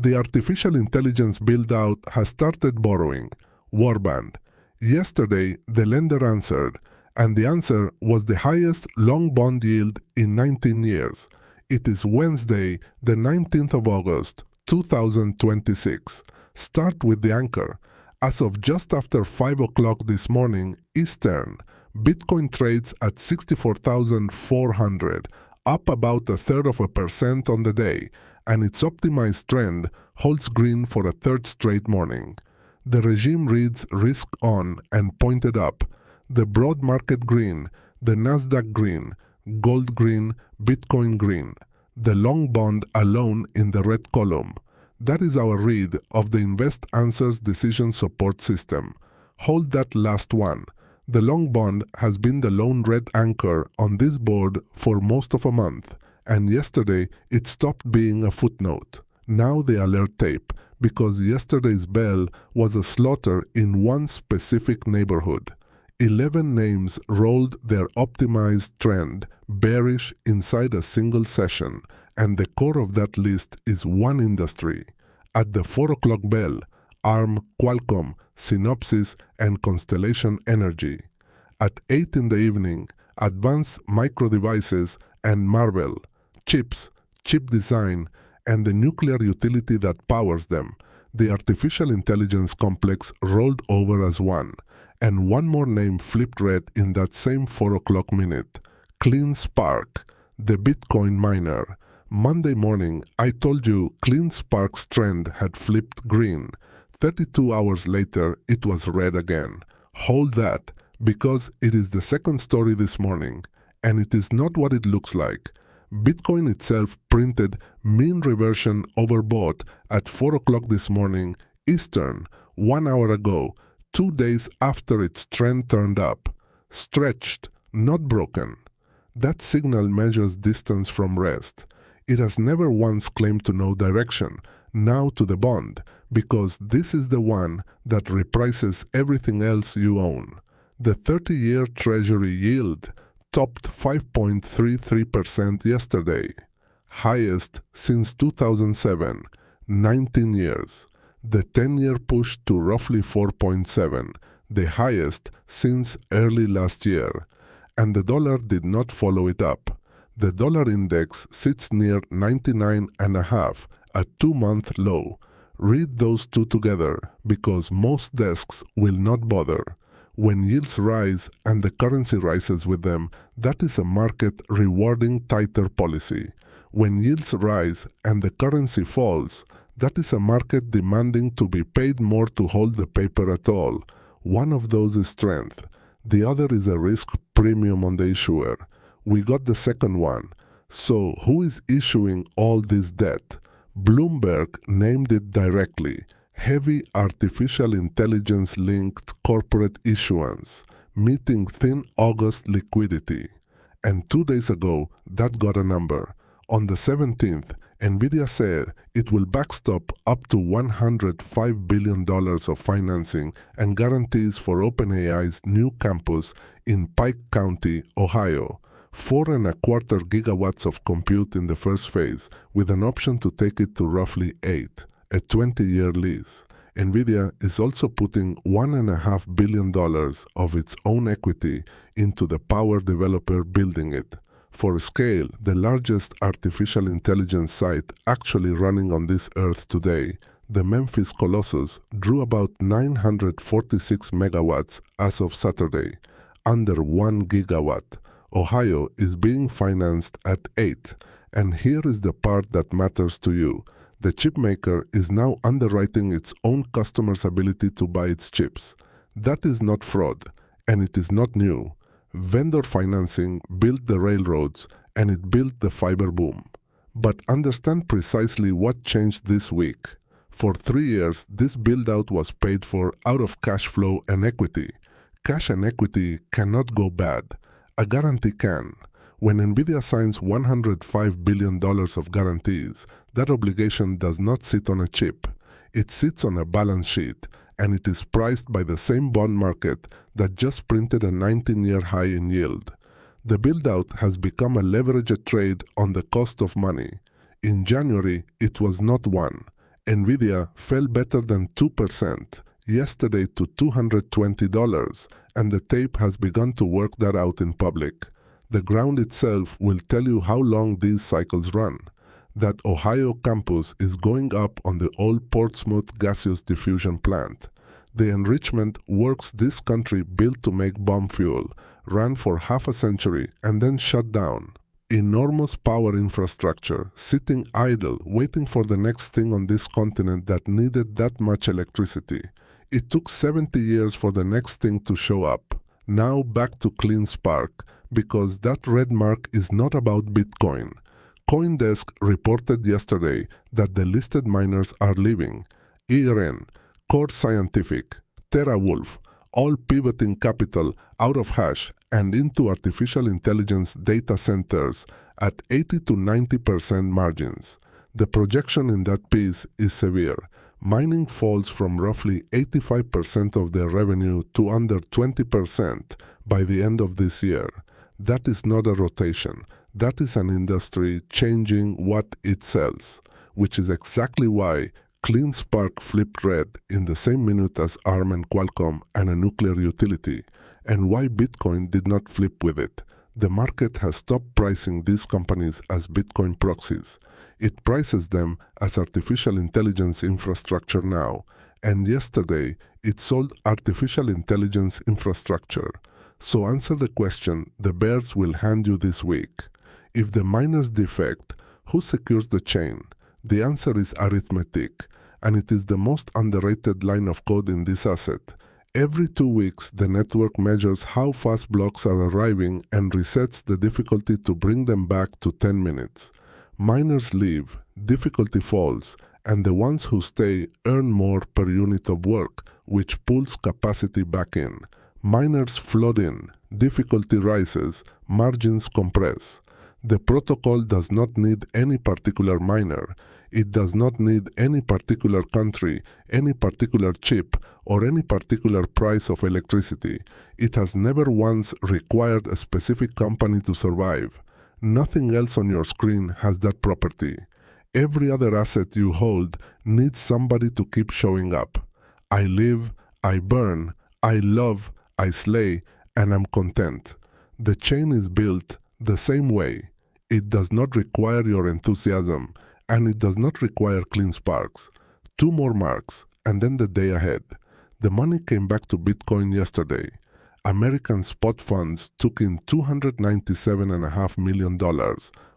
The artificial intelligence build-out has started borrowing. Warband. Yesterday, the lender answered, and the answer was the highest long bond yield in 19 years. It is Wednesday, the 19th of August, 2026. Start with the anchor. As of just after 5 o'clock this morning, Eastern, Bitcoin trades at 64,400, up about 1/3% on the day, and its optimized trend holds green for a third straight morning. The regime reads risk on and pointed up. The broad market green, the Nasdaq green, gold green, Bitcoin green. The long bond alone in the red column. That is our read of the InvestAnswers Decision Support System. Hold that last one. The long bond has been the lone red anchor on this board for most of a month, and yesterday it stopped being a footnote. Now the alert tape, because yesterday's bell was a slaughter in one specific neighborhood. 11 names rolled their optimized trend bearish inside a single session, and the core of that list is one industry. At the 4 o'clock bell, ARM, Qualcomm, Synopsys, and Constellation Energy. At 8 in the evening, Advanced Micro Devices and Marvell, chips, chip design, and the nuclear utility that powers them. The artificial intelligence complex rolled over as one, and one more name flipped red in that same 4 o'clock minute. Clean Spark, the Bitcoin miner. Monday morning, I told you Clean Spark's trend had flipped green. 32 hours later, it was red again. Hold that, because it is the second story this morning, and it is not what it looks like. Bitcoin itself printed mean reversion overbought at 4 o'clock this morning, Eastern, 1 hour ago, 2 days after its trend turned up. Stretched, not broken. That signal measures distance from rest. It has never once claimed to know direction, now to the bond, because this is the one that reprices everything else you own. The 30-year Treasury yield topped 5.33% yesterday, highest since 2007, 19 years. The 10-year pushed to roughly 4.7, the highest since early last year, and the dollar did not follow it up. The dollar index sits near 99.5, a 2-month low. Read those two together, because most desks will not bother. When yields rise and the currency rises with them, that is a market rewarding tighter policy. When yields rise and the currency falls, that is a market demanding to be paid more to hold the paper at all. One of those is strength. The other is a risk premium on the issuer. We got the second one. So who is issuing all this debt? Bloomberg named it directly. Heavy artificial intelligence-linked corporate issuance, meeting thin August liquidity. And 2 days ago, that got a number. On the 17th, NVIDIA said it will backstop up to $105 billion of financing and guarantees for OpenAI's new campus in Pike County, Ohio. 4.25 gigawatts of compute in the first phase, with an option to take it to roughly 8, a 20-year lease. NVIDIA is also putting $1.5 billion of its own equity into the power developer building it. For scale, the largest artificial intelligence site actually running on this earth today, the Memphis Colossus, drew about 946 megawatts as of Saturday, under 1 gigawatt. Ohio is being financed at 8, and here is the part that matters to you. The chipmaker is now underwriting its own customers' ability to buy its chips. That is not fraud, and it is not new. Vendor financing built the railroads, and it built the fiber boom. But understand precisely what changed this week. For 3 years, this build-out was paid for out of cash flow and equity. Cash and equity cannot go bad. A guarantee can. When NVIDIA signs $105 billion of guarantees, that obligation does not sit on a chip. It sits on a balance sheet, and it is priced by the same bond market that just printed a 19-year high in yield. The build-out has become a leveraged trade on the cost of money. In January, it was not one, Nvidia fell better than 2% yesterday to $220, and the tape has begun to work that out in public. The ground itself will tell you how long these cycles run. That Ohio campus is going up on the old Portsmouth gaseous diffusion plant. The enrichment works this country built to make bomb fuel, ran for half a century and then shut down. Enormous power infrastructure sitting idle waiting for the next thing on this continent that needed that much electricity. It took 70 years for the next thing to show up. Now back to clean spark, because that red mark is not about Bitcoin. CoinDesk reported yesterday that the listed miners are leaving. ERN, Core Scientific, TeraWulf, all pivoting capital out of hash and into artificial intelligence data centers at 80 to 90% margins. The projection in that piece is severe. Mining falls from roughly 85% of their revenue to under 20% by the end of this year. That is not a rotation. That is an industry changing what it sells, which is exactly why Clean Spark flipped red in the same minute as ARM and Qualcomm and a nuclear utility, and why Bitcoin did not flip with it. The market has stopped pricing these companies as Bitcoin proxies. It prices them as artificial intelligence infrastructure now, and yesterday it sold artificial intelligence infrastructure. So answer the question the bears will hand you this week. If the miners defect, who secures the chain? The answer is arithmetic, and it is the most underrated line of code in this asset. Every 2 weeks, the network measures how fast blocks are arriving and resets the difficulty to bring them back to 10 minutes. Miners leave, difficulty falls, and the ones who stay earn more per unit of work, which pulls capacity back in. Miners flood in, difficulty rises, margins compress. The protocol does not need any particular miner. It does not need any particular country, any particular chip, or any particular price of electricity. It has never once required a specific company to survive. Nothing else on your screen has that property. Every other asset you hold needs somebody to keep showing up. I live, I burn, I love, I slay, and I'm content. The chain is built the same way. It does not require your enthusiasm, and it does not require clean sparks. 2 more marks, and then the day ahead. The money came back to Bitcoin yesterday. American spot funds took in $297.5 million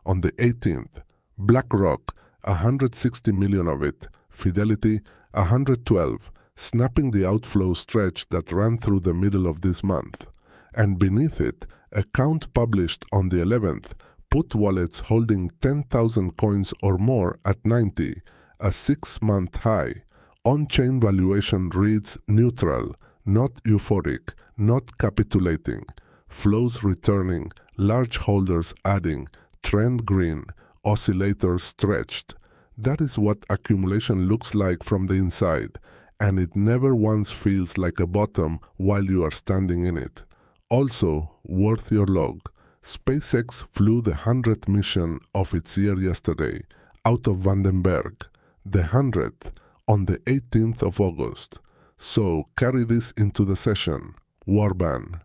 on the 18th. BlackRock, $160 million of it. Fidelity, $112, snapping the outflow stretch that ran through the middle of this month. And beneath it, a count published on the 11th put wallets holding 10,000 coins or more at 90, a 6-month high. On-chain valuation reads neutral, not euphoric, not capitulating. Flows returning, large holders adding, trend green, oscillators stretched. That is what accumulation looks like from the inside, and it never once feels like a bottom while you are standing in it. Also, worth your log. SpaceX flew the 100th mission of its year yesterday, out of Vandenberg, the 100th, on the 18th of August. So carry this into the session. Warband.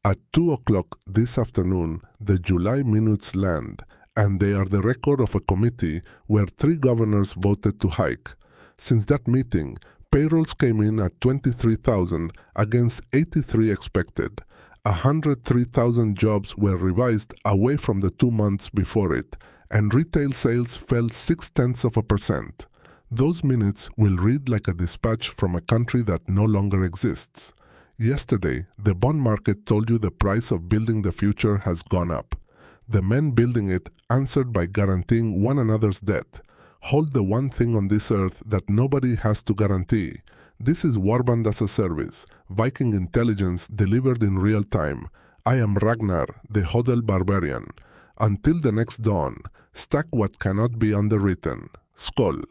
At 2 o'clock this afternoon, the July minutes land, and they are the record of a committee where 3 governors voted to hike. Since that meeting, payrolls came in at 23,000 against 83 expected. 103,000 jobs were revised away from the 2 months before it, and retail sales fell 0.6%. Those minutes will read like a dispatch from a country that no longer exists. Yesterday, the bond market told you the price of building the future has gone up. The men building it answered by guaranteeing one another's debt. Hold the one thing on this earth that nobody has to guarantee. This is Warband as a service, Viking intelligence delivered in real time. I am Ragnar, the HODLBARBARIan. Until the next dawn, stack what cannot be underwritten. Skål.